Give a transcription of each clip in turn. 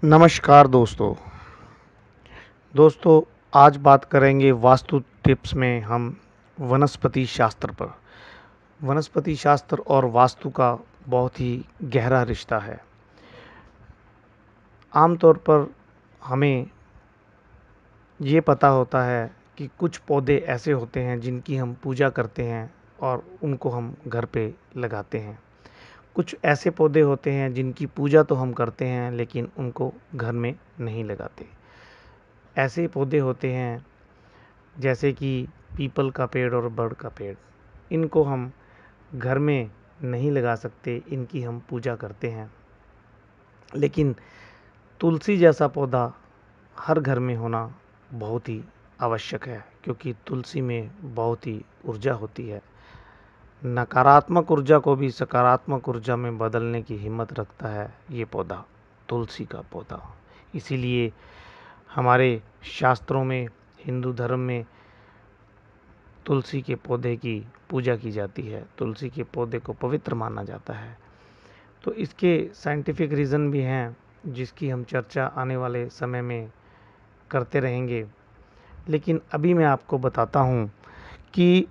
नमस्कार दोस्तों आज बात करेंगे वास्तु टिप्स में हम वनस्पति शास्त्र पर। वनस्पति शास्त्र और वास्तु का बहुत ही गहरा रिश्ता है। आमतौर पर हमें ये पता होता है कि कुछ पौधे ऐसे होते हैं जिनकी हम पूजा करते हैं और उनको हम घर पे लगाते हैं। कुछ ऐसे पौधे होते हैं जिनकी पूजा तो हम करते हैं लेकिन उनको घर में नहीं लगाते। ऐसे पौधे होते हैं जैसे कि पीपल का पेड़ और बड़ का पेड़। इनको हम घर में नहीं लगा सकते, इनकी हम पूजा करते हैं। लेकिन तुलसी जैसा पौधा हर घर में होना बहुत ही आवश्यक है, क्योंकि तुलसी में बहुत ही ऊर्जा होती है। नकारात्मक ऊर्जा को भी सकारात्मक ऊर्जा में बदलने की हिम्मत रखता है ये पौधा, तुलसी का पौधा। इसीलिए हमारे शास्त्रों में, हिंदू धर्म में तुलसी के पौधे की पूजा की जाती है। तुलसी के पौधे को पवित्र माना जाता है। तो इसके साइंटिफिक रीज़न भी हैं जिसकी हम चर्चा आने वाले समय में करते रहेंगे। लेकिन अभी मैं आपको बताता हूँ कि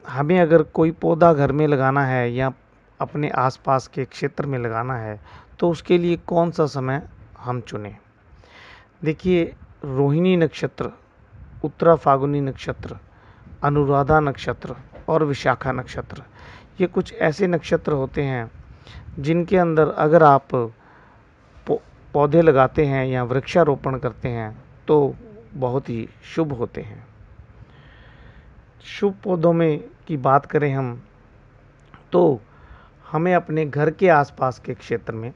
हमें अगर कोई पौधा घर में लगाना है या अपने आसपास के क्षेत्र में लगाना है तो उसके लिए कौन सा समय हम चुनें। देखिए, रोहिणी नक्षत्र, उत्तरा फाल्गुनी नक्षत्र, अनुराधा नक्षत्र और विशाखा नक्षत्र, ये कुछ ऐसे नक्षत्र होते हैं जिनके अंदर अगर आप पौधे लगाते हैं या वृक्षारोपण करते हैं तो बहुत ही शुभ होते हैं। शुभ पौधों में की बात करें हम तो हमें अपने घर के आसपास के क्षेत्र में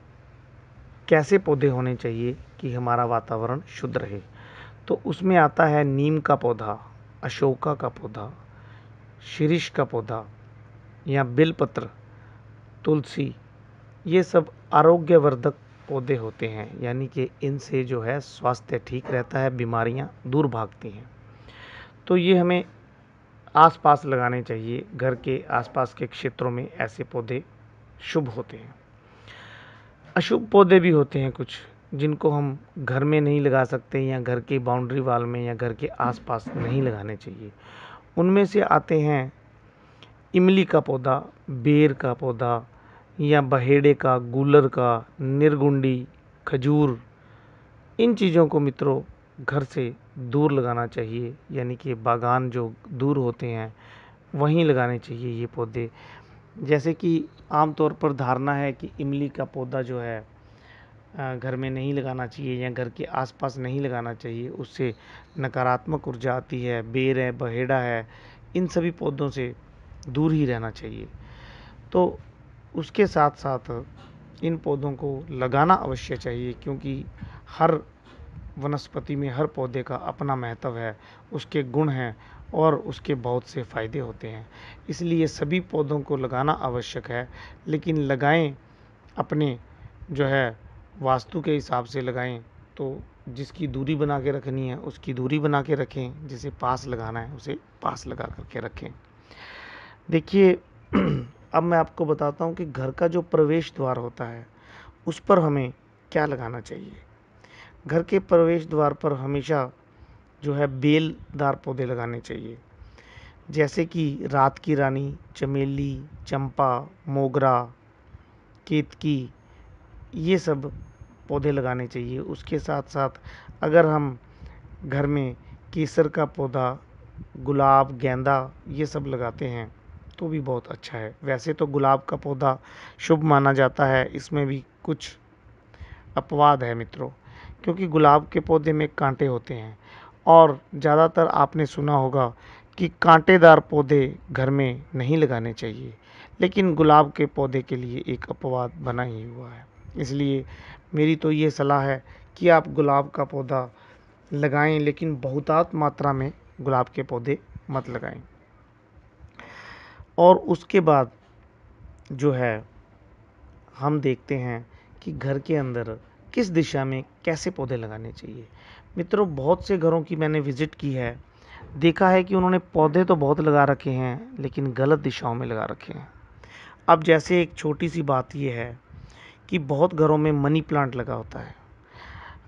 कैसे पौधे होने चाहिए कि हमारा वातावरण शुद्ध रहे, तो उसमें आता है नीम का पौधा, अशोका का पौधा, शिरीष का पौधा या बिलपत्र, तुलसी। ये सब आरोग्यवर्धक पौधे होते हैं, यानी कि इनसे जो है स्वास्थ्य ठीक रहता है, बीमारियां दूर भागती हैं। तो ये हमें आसपास लगाने चाहिए। घर के आसपास के क्षेत्रों में ऐसे पौधे शुभ होते हैं। अशुभ पौधे भी होते हैं कुछ, जिनको हम घर में नहीं लगा सकते या घर के बाउंड्री वाल में या घर के आसपास नहीं लगाने चाहिए। उनमें से आते हैं इमली का पौधा, बेर का पौधा या बहेड़े का, गूलर का, निर्गुंडी, खजूर। इन चीज़ों को मित्रों घर से दूर लगाना चाहिए, यानी कि बागान जो दूर होते हैं वहीं लगाने चाहिए ये पौधे। जैसे कि आम तौर पर धारणा है कि इमली का पौधा जो है घर में नहीं लगाना चाहिए या घर के आसपास नहीं लगाना चाहिए, उससे नकारात्मक ऊर्जा आती है। बेर है, बहेड़ा है, इन सभी पौधों से दूर ही रहना चाहिए। तो उसके साथ साथ इन पौधों को लगाना अवश्य चाहिए, क्योंकि हर वनस्पति में, हर पौधे का अपना महत्व है, उसके गुण हैं और उसके बहुत से फ़ायदे होते हैं। इसलिए सभी पौधों को लगाना आवश्यक है, लेकिन लगाएं अपने जो है वास्तु के हिसाब से लगाएं। तो जिसकी दूरी बना के रखनी है उसकी दूरी बना के रखें, जिसे पास लगाना है उसे पास लगा करके रखें। देखिए, अब मैं आपको बताता हूँ कि घर का जो प्रवेश द्वार होता है उस पर हमें क्या लगाना चाहिए। घर के प्रवेश द्वार पर हमेशा जो है बेलदार पौधे लगाने चाहिए, जैसे कि रात की रानी, चमेली, चंपा, मोगरा, केतकी, ये सब पौधे लगाने चाहिए। उसके साथ साथ अगर हम घर में केसर का पौधा, गुलाब, गेंदा ये सब लगाते हैं तो भी बहुत अच्छा है। वैसे तो गुलाब का पौधा शुभ माना जाता है, इसमें भी कुछ अपवाद है मित्रों, क्योंकि गुलाब के पौधे में कांटे होते हैं और ज़्यादातर आपने सुना होगा कि कांटेदार पौधे घर में नहीं लगाने चाहिए। लेकिन गुलाब के पौधे के लिए एक अपवाद बना ही हुआ है। इसलिए मेरी तो ये सलाह है कि आप गुलाब का पौधा लगाएं, लेकिन बहुतायत मात्रा में गुलाब के पौधे मत लगाएं। और उसके बाद जो है हम देखते हैं कि घर के अंदर किस दिशा में कैसे पौधे लगाने चाहिए। मित्रों, बहुत से घरों की मैंने विज़िट की है, देखा है कि उन्होंने पौधे तो बहुत लगा रखे हैं लेकिन गलत दिशाओं में लगा रखे हैं। अब जैसे एक छोटी सी बात ये है कि बहुत घरों में मनी प्लांट लगा होता है।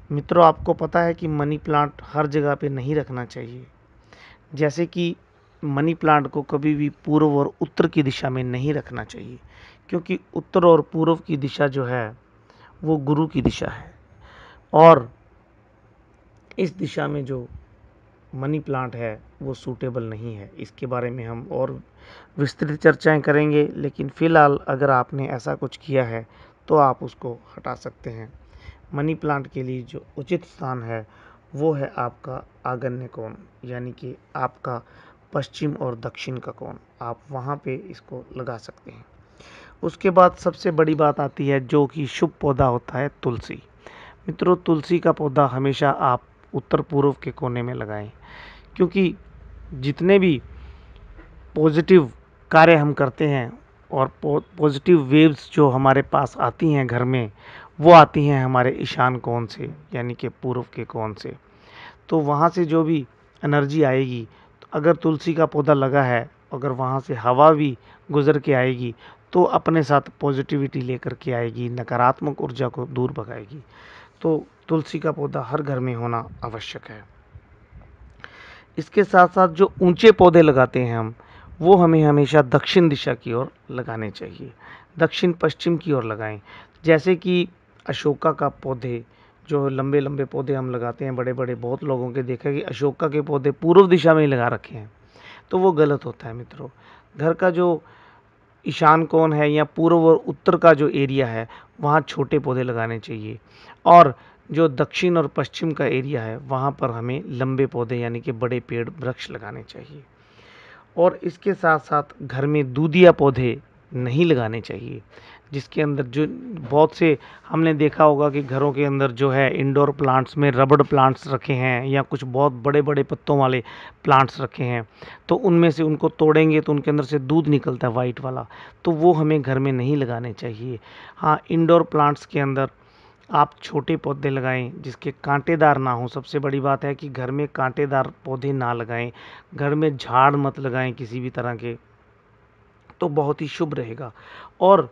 मित्रों, आपको पता है कि मनी प्लांट हर जगह पे नहीं रखना चाहिए। जैसे कि मनी प्लांट को कभी भी पूर्व और उत्तर की दिशा में नहीं रखना चाहिए, क्योंकि उत्तर और पूर्व की दिशा जो है वो गुरु की दिशा है। और इस दिशा में जो मनी प्लांट है वो सूटेबल नहीं है। इसके बारे में हम और विस्तृत चर्चाएं करेंगे, लेकिन फ़िलहाल अगर आपने ऐसा कुछ किया है तो आप उसको हटा सकते हैं। मनी प्लांट के लिए जो उचित स्थान है वो है आपका आग्नेय कोण, यानी कि आपका पश्चिम और दक्षिण का कोण। आप वहाँ पे इसको लगा सकते हैं। उसके बाद सबसे बड़ी बात आती है जो कि शुभ पौधा होता है तुलसी। मित्रों, तुलसी का पौधा हमेशा आप उत्तर पूर्व के कोने में लगाएं, क्योंकि जितने भी पॉजिटिव कार्य हम करते हैं और पॉजिटिव वेव्स जो हमारे पास आती हैं घर में, वो आती हैं हमारे ईशान कोण से, यानी कि पूर्व के कोण से। तो वहाँ से जो भी एनर्जी आएगी, तो अगर तुलसी का पौधा लगा है, अगर वहाँ से हवा भी गुजर के आएगी तो अपने साथ पॉजिटिविटी लेकर के आएगी, नकारात्मक ऊर्जा को दूर भगाएगी। तो तुलसी का पौधा हर घर में होना आवश्यक है। इसके साथ साथ जो ऊंचे पौधे लगाते हैं हम, वो हमें हमेशा दक्षिण दिशा की ओर लगाने चाहिए, दक्षिण पश्चिम की ओर लगाएं। जैसे कि अशोका का पौधे, जो लंबे लंबे पौधे हम लगाते हैं बड़े बड़े, बहुत लोगों के देखा कि अशोका के पौधे पूर्व दिशा में ही लगा रखे हैं, तो वो गलत होता है मित्रों। घर का जो ईशान कोण है या पूर्व और उत्तर का जो एरिया है, वहाँ छोटे पौधे लगाने चाहिए। और जो दक्षिण और पश्चिम का एरिया है, वहाँ पर हमें लंबे पौधे यानी कि बड़े पेड़ वृक्ष लगाने चाहिए। और इसके साथ साथ घर में दूधिया पौधे नहीं लगाने चाहिए, जिसके अंदर जो बहुत से हमने देखा होगा कि घरों के अंदर जो है इंडोर प्लांट्स में रबड़ प्लांट्स रखे हैं या कुछ बहुत बड़े बड़े पत्तों वाले प्लांट्स रखे हैं, तो उनमें से उनको तोड़ेंगे तो उनके अंदर से दूध निकलता है वाइट वाला, तो वो हमें घर में नहीं लगाने चाहिए। हाँ, इंडोर प्लांट्स के अंदर आप छोटे पौधे लगाएं जिसके कांटेदार ना हो। सबसे बड़ी बात है कि घर में कांटेदार पौधे ना लगाएं, घर में झाड़ मत लगाएं किसी भी तरह के, तो बहुत ही शुभ रहेगा। और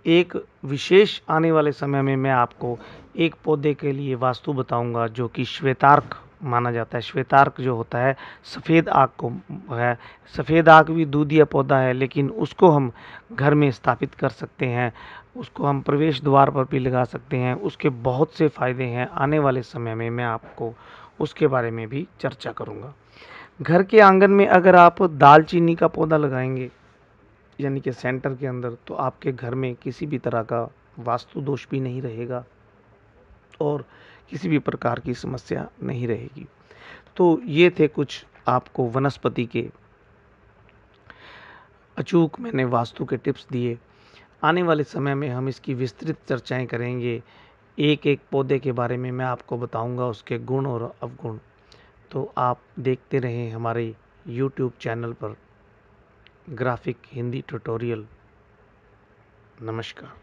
एक विशेष आने वाले समय में मैं आपको एक पौधे के लिए वास्तु बताऊंगा जो कि श्वेतार्क माना जाता है। श्वेतार्क जो होता है सफ़ेद आक को है। सफ़ेद आक भी दूधिया पौधा है, लेकिन उसको हम घर में स्थापित कर सकते हैं, उसको हम प्रवेश द्वार पर भी लगा सकते हैं। उसके बहुत से फ़ायदे हैं। आने वाले समय में मैं आपको उसके बारे में भी चर्चा करूँगा। घर के आंगन में अगर आप दालचीनी का पौधा लगाएंगे, यानी कि सेंटर के अंदर, तो आपके घर में किसी भी तरह का वास्तु दोष भी नहीं रहेगा और किसी भी प्रकार की समस्या नहीं रहेगी। तो ये थे कुछ आपको वनस्पति के अचूक मैंने वास्तु के टिप्स दिए। आने वाले समय में हम इसकी विस्तृत चर्चाएं करेंगे। एक एक पौधे के बारे में मैं आपको बताऊंगा, उसके गुण और अवगुण। तो आप देखते रहें हमारे YouTube चैनल पर ग्राफिक हिंदी ट्यूटोरियल। नमस्कार।